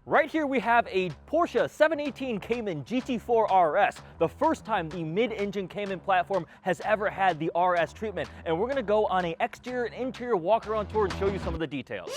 Right here we have a Porsche 718 Cayman GT4 RS, the first time the mid-engine Cayman platform has ever had the RS treatment. And we're gonna go on an exterior and interior walk-around tour and show you some of the details.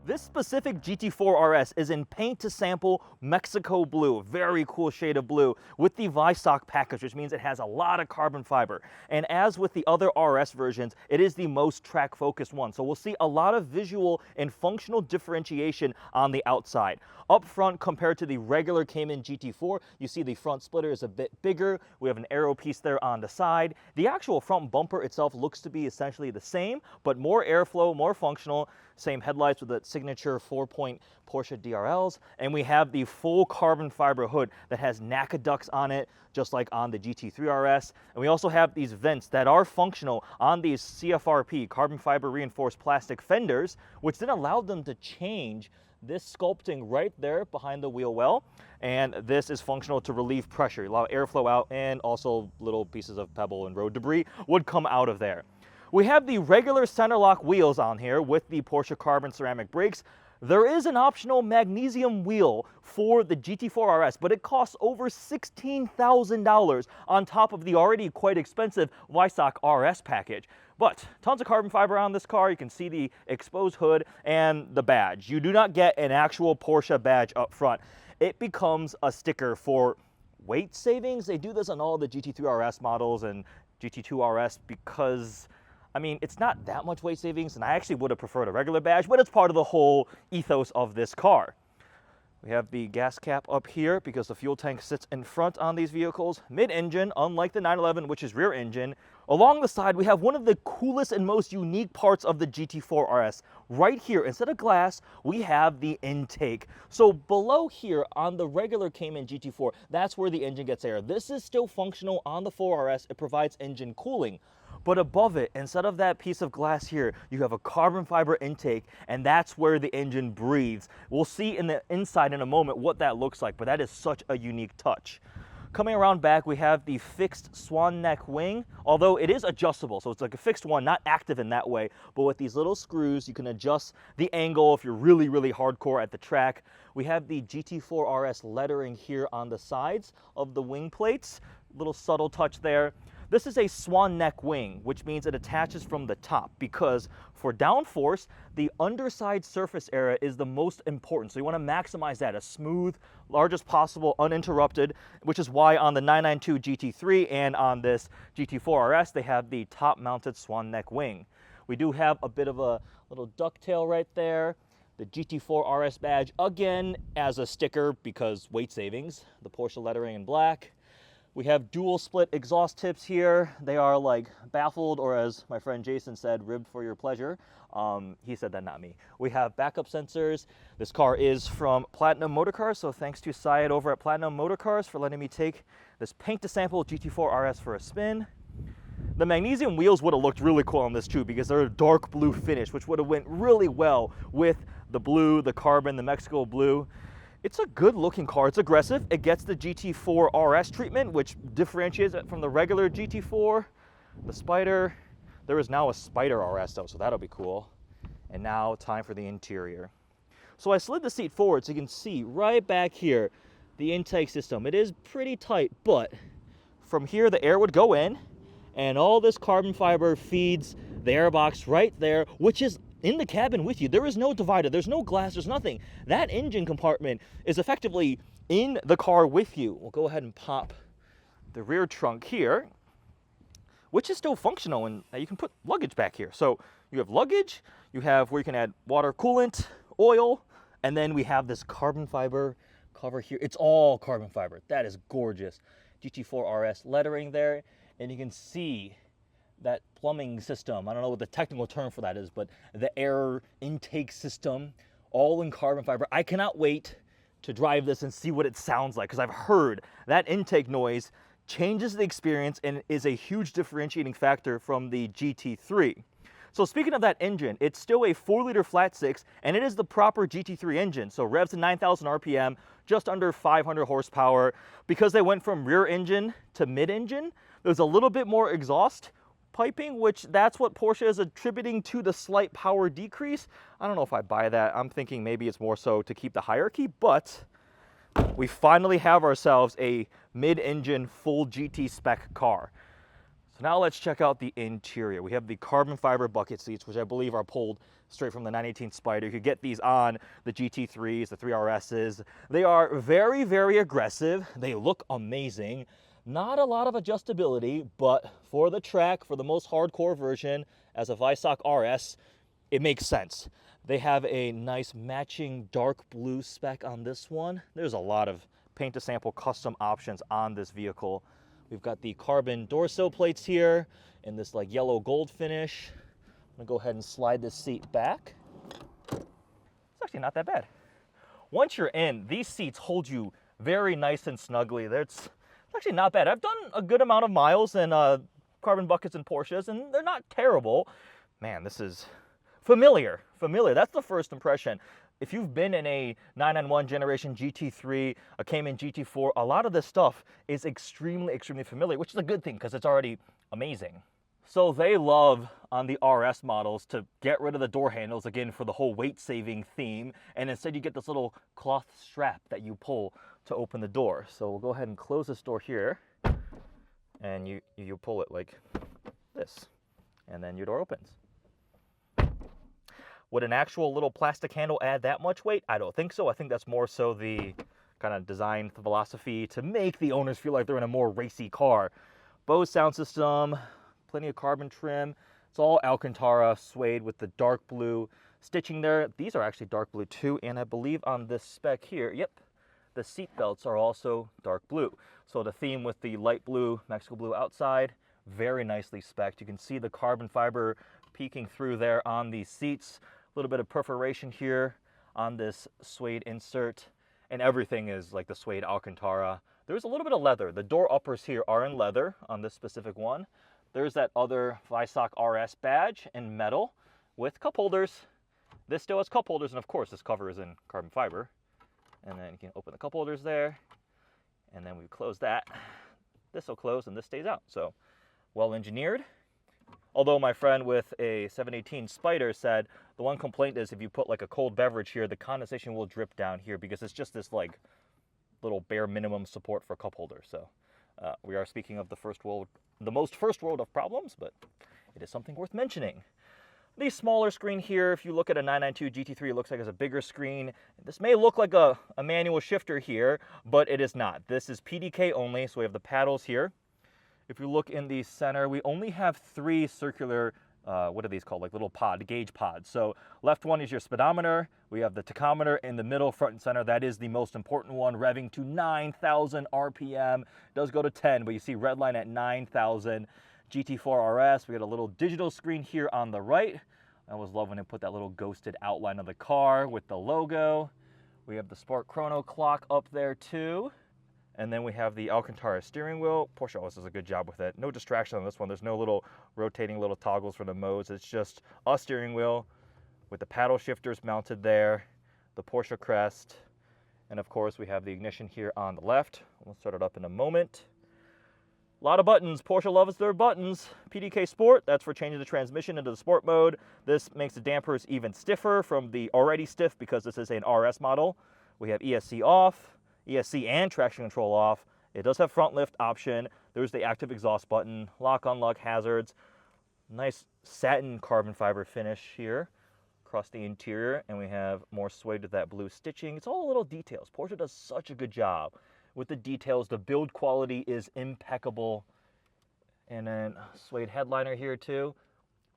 This specific GT4 RS is in paint to sample Mexico blue, very cool shade of blue, with the Vistock package, which means it has a lot of carbon fiber. And as with the other RS versions, it is the most track focused one. So we'll see a lot of visual and functional differentiation on the outside. Up front, compared to the regular Cayman GT4, you see the front splitter is a bit bigger. We have an aero piece there on the side. The actual front bumper itself looks to be essentially the same, but more airflow, more functional. Same headlights with the signature 4-point Porsche DRLs. And we have the full carbon fiber hood that has NACA ducts on it, just like on the GT3 RS. And we also have these vents that are functional on these CFRP, carbon fiber reinforced plastic fenders, which then allowed them to change this sculpting right there behind the wheel well. And this is functional to relieve pressure, allow airflow out, and also little pieces of pebble and road debris would come out of there. We have the regular center lock wheels on here with the Porsche carbon ceramic brakes. There is an optional magnesium wheel for the GT4 RS, but it costs over $16,000 on top of the already quite expensive Vistock RS package. But tons of carbon fiber on this car. You can see the exposed hood and the badge. You do not get an actual Porsche badge up front. It becomes a sticker for weight savings. They do this on all the GT3 RS models and GT2 RS because, I mean, it's not that much weight savings, and I actually would have preferred a regular badge, but it's part of the whole ethos of this car. We have the gas cap up here because the fuel tank sits in front on these vehicles. Mid-engine, unlike the 911, which is rear engine. Along the side, we have one of the coolest and most unique parts of the GT4 RS. Right here, instead of glass, we have the intake. So below here on the regular Cayman GT4, that's where the engine gets air. This is still functional on the 4RS. It provides engine cooling. But above it, instead of that piece of glass here, you have a carbon fiber intake, and that's where the engine breathes. We'll see in the inside in a moment what that looks like, but that is such a unique touch. Coming around back, we have the fixed swan neck wing, although it is adjustable, so it's like a fixed one, not active in that way, but with these little screws, you can adjust the angle if you're really, really hardcore at the track. We have the GT4 RS lettering here on the sides of the wing plates, little subtle touch there. This is a swan neck wing, which means it attaches from the top because for downforce, the underside surface area is the most important. So you want to maximize that as smooth, largest possible, uninterrupted, which is why on the 992 GT3 and on this GT4 RS, they have the top mounted swan neck wing. We do have a bit of a little ducktail right there. The GT4 RS badge, again, as a sticker because weight savings, the Porsche lettering in black. We have dual split exhaust tips here. They are like baffled, or as my friend Jason said, ribbed for your pleasure. He said that, not me. We have backup sensors. This car is from Platinum Motorcars, so thanks to Syed over at Platinum Motorcars for letting me take this paint to sample GT4 RS for a spin. The magnesium wheels would have looked really cool on this too because they're a dark blue finish, which would have went really well with the blue, the carbon, the Mexico blue. It's a good looking car. It's aggressive. It gets the GT4 RS treatment, which differentiates it from the regular GT4, the Spyder. There is now a Spyder RS though, so that'll be cool. And now time for the interior. So I slid the seat forward so you can see right back here, the intake system. It is pretty tight, but from here the air would go in and all this carbon fiber feeds the airbox right there, which is in the cabin with you. There is no divider, there's no glass, there's nothing. That engine compartment is effectively in the car with you. We'll go ahead and pop the rear trunk here, which is still functional, and you can put luggage back here. So you have luggage, you have where you can add water, coolant, oil, and then we have this carbon fiber cover here. It's all carbon fiber. That is gorgeous. GT4 RS lettering there, and you can see that plumbing system. I don't know what the technical term for that is, but the air intake system, all in carbon fiber. I cannot wait to drive this and see what it sounds like, because I've heard that intake noise changes the experience and is a huge differentiating factor from the GT3. So speaking of that engine, it's still a 4-liter flat six, and it is the proper GT3 engine. So revs to 9,000 RPM, just under 500 horsepower. Because they went from rear engine to mid-engine, there's a little bit more exhaust piping, which that's what Porsche is attributing to the slight power decrease. I don't know if I buy that. I'm thinking maybe it's more so to keep the hierarchy, but we finally have ourselves a mid-engine full GT spec car. So now let's check out the interior. We have the carbon fiber bucket seats, which I believe are pulled straight from the 918 Spyder. You could get these on the GT3s, the 3RSs. They are very, very aggressive. They look amazing. Not a lot of adjustability, but for the track, for the most hardcore version, as a Weissach RS, it makes sense. They have a nice matching dark blue spec on this one. There's a lot of paint to sample custom options on this vehicle. We've got the carbon door sill plates here in this like yellow gold finish. I'm gonna go ahead and slide this seat back. It's actually not that bad. Once you're in, these seats hold you very nice and snugly. It's actually not bad. I've done a good amount of miles in carbon buckets and Porsches, and they're not terrible. Man, this is familiar. That's the first impression. If you've been in a 991 generation GT3, a Cayman GT4, a lot of this stuff is extremely, extremely familiar, which is a good thing because it's already amazing. So they love on the RS models to get rid of the door handles again for the whole weight saving theme, and instead you get this little cloth strap that you pull to open the door. So we'll go ahead and close this door here, and you pull it like this, and then your door opens. Would an actual little plastic handle add that much weight? I don't think so. I think that's more so the kind of design philosophy to make the owners feel like they're in a more racy car. Bose sound system, plenty of carbon trim. It's all Alcantara suede with the dark blue stitching there. These are actually dark blue too, and I believe on this spec here, yep, the seat belts are also dark blue. So the theme with the light blue, Mexico blue outside, very nicely spec'd. You can see the carbon fiber peeking through there on these seats. A little bit of perforation here on this suede insert, and everything is like the suede Alcantara. There's a little bit of leather. The door uppers here are in leather on this specific one. There's that other Weissach RS badge in metal with cup holders. This still has cup holders, and of course this cover is in carbon fiber. And then you can open the cup holders there, and then we close that. This will close and this stays out. So well engineered. Although my friend with a 718 Spyder said the one complaint is if you put like a cold beverage here, the condensation will drip down here because it's just this like little bare minimum support for cup holders. So we are speaking of the most first world of problems, but it is something worth mentioning. The smaller screen here, if you look at a 992 GT3, it looks like it's a bigger screen. This may look like a manual shifter here, but it is not. This is PDK only, so we have the paddles here. If you look in the center, we only have 3 circular, what are these called? Like little gauge pods. So left one is your speedometer. We have the tachometer in the middle, front and center. That is the most important one, revving to 9,000 RPM. It does go to 10, but you see red line at 9,000. GT4 RS, we got a little digital screen here on the right. I always love when they put that little ghosted outline of the car with the logo. We have the Sport Chrono clock up there too. And then we have the Alcantara steering wheel. Porsche always does a good job with it. No distraction on this one. There's no little rotating little toggles for the modes. It's just a steering wheel with the paddle shifters mounted there, the Porsche crest, and of course we have the ignition here on the left. We'll start it up in a moment. A lot of buttons. Porsche loves their buttons. PDK Sport, that's for changing the transmission into the sport mode. This makes the dampers even stiffer from the already stiff because this is an RS model. We have ESC off. ESC and traction control off. It does have front lift option. There's the active exhaust button, lock unlock hazards. Nice satin carbon fiber finish here across the interior, and we have more suede with that blue stitching. It's all little details. Porsche does such a good job with the details. The build quality is impeccable. And then suede headliner here too.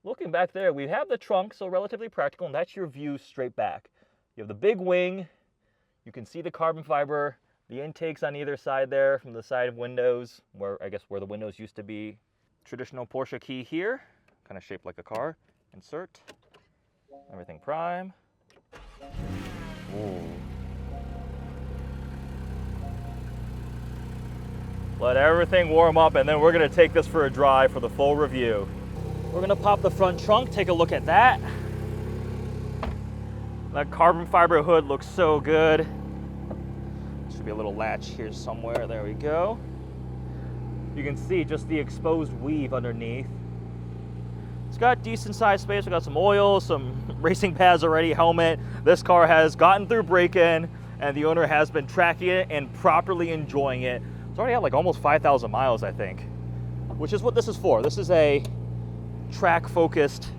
Looking back there, we have the trunk, so relatively practical, and that's your view straight back. You have the big wing. You can see the carbon fiber, the intakes on either side there from the side windows, where the windows used to be. Traditional Porsche key here, kind of shaped like a car. Insert. Everything prime. Ooh. Let everything warm up, and then we're going to take this for a drive for the full review. We're gonna pop the front trunk, take a look at that. That carbon fiber hood looks so good. Should be a little latch here somewhere, there we go. You can see just the exposed weave underneath. It's got decent sized space. We got some oil, some racing pads already, helmet. This car has gotten through break-in and the owner has been tracking it and properly enjoying it. It's already had like almost 5,000 miles, I think, which is what this is for. This is a track-focused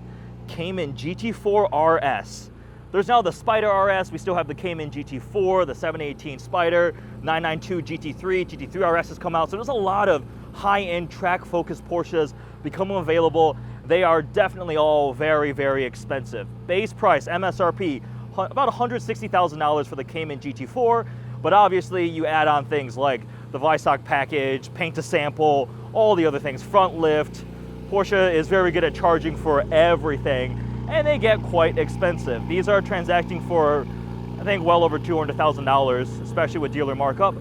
Cayman GT4 RS. There's now the Spyder RS. We still have the Cayman GT4, the 718 Spyder, 992 GT3, GT3 RS has come out. So there's a lot of high-end track-focused Porsches becoming available. They are definitely all very, very expensive. Base price, MSRP, about $160,000 for the Cayman GT4, but obviously you add on things like the Visoc package, paint to sample, all the other things, front lift. Porsche is very good at charging for everything, and they get quite expensive. These are transacting for, I think, well over $200,000, especially with dealer markup.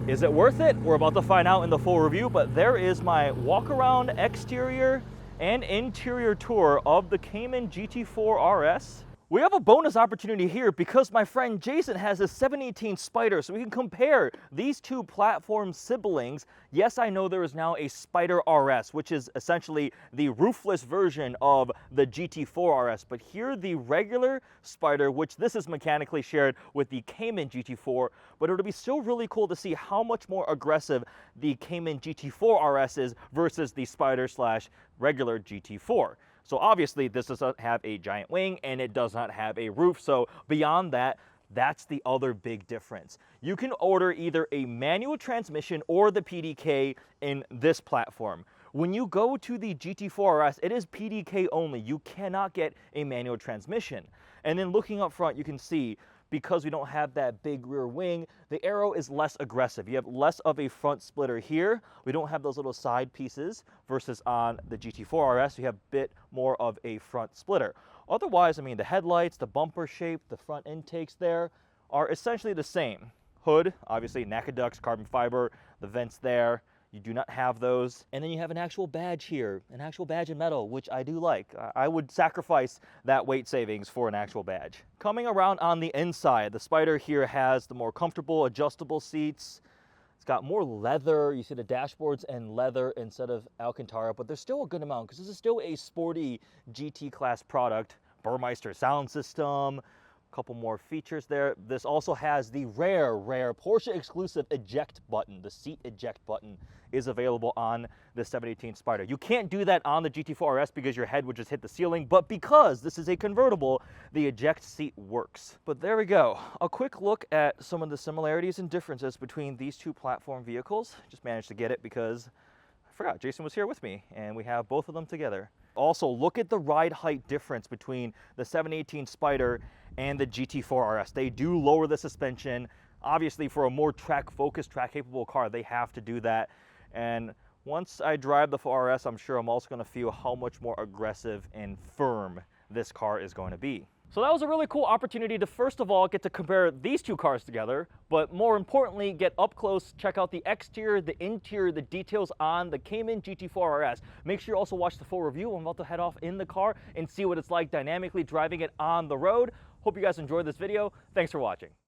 Is it worth it? We're about to find out in the full review, but there is my walk-around exterior and interior tour of the Cayman GT4 RS. We have a bonus opportunity here because my friend Jason has a 718 Spyder, so we can compare these two platform siblings. Yes, I know there is now a Spyder RS, which is essentially the roofless version of the GT4 RS, but here the regular Spyder, which this is mechanically shared with the Cayman GT4, but it'll be still really cool to see how much more aggressive the Cayman GT4 RS is versus the Spyder slash regular GT4. So obviously this does not have a giant wing and it does not have a roof. So beyond that, that's the other big difference. You can order either a manual transmission or the PDK in this platform. When you go to the GT4 RS, it is PDK only. You cannot get a manual transmission. And then looking up front, you can see because we don't have that big rear wing, the aero is less aggressive. You have less of a front splitter here. We don't have those little side pieces versus on the GT4 RS, you have a bit more of a front splitter. Otherwise, I mean, the headlights, the bumper shape, the front intakes there are essentially the same. Hood, obviously, Nacaducts, carbon fiber, the vents there. You do not have those. And then you have an actual badge here, an actual badge in metal, which I do like. I would sacrifice that weight savings for an actual badge. Coming around on the inside, the Spyder here has the more comfortable adjustable seats. It's got more leather. You see the dashboards and leather instead of Alcantara, but there's still a good amount because this is still a sporty GT class product. Burmeister sound system. Couple more features there. This also has the rare Porsche exclusive eject button. The seat eject button is available on the 718 Spyder. You can't do that on the GT4 RS because your head would just hit the ceiling, but because this is a convertible, the eject seat works. But there we go. A quick look at some of the similarities and differences between these two platform vehicles. Just managed to get it because I forgot Jason was here with me and we have both of them together. Also, look at the ride height difference between the 718 Spyder and the GT4 RS. They do lower the suspension. Obviously, for a more track-focused, track-capable car, they have to do that. And once I drive the 4RS, I'm sure I'm also going to feel how much more aggressive and firm this car is going to be. So that was a really cool opportunity to, first of all, get to compare these two cars together, but more importantly, get up close, check out the exterior, the interior, the details on the Cayman GT4 RS. Make sure you also watch the full review. I'm about to head off in the car and see what it's like dynamically driving it on the road. Hope you guys enjoyed this video. Thanks for watching.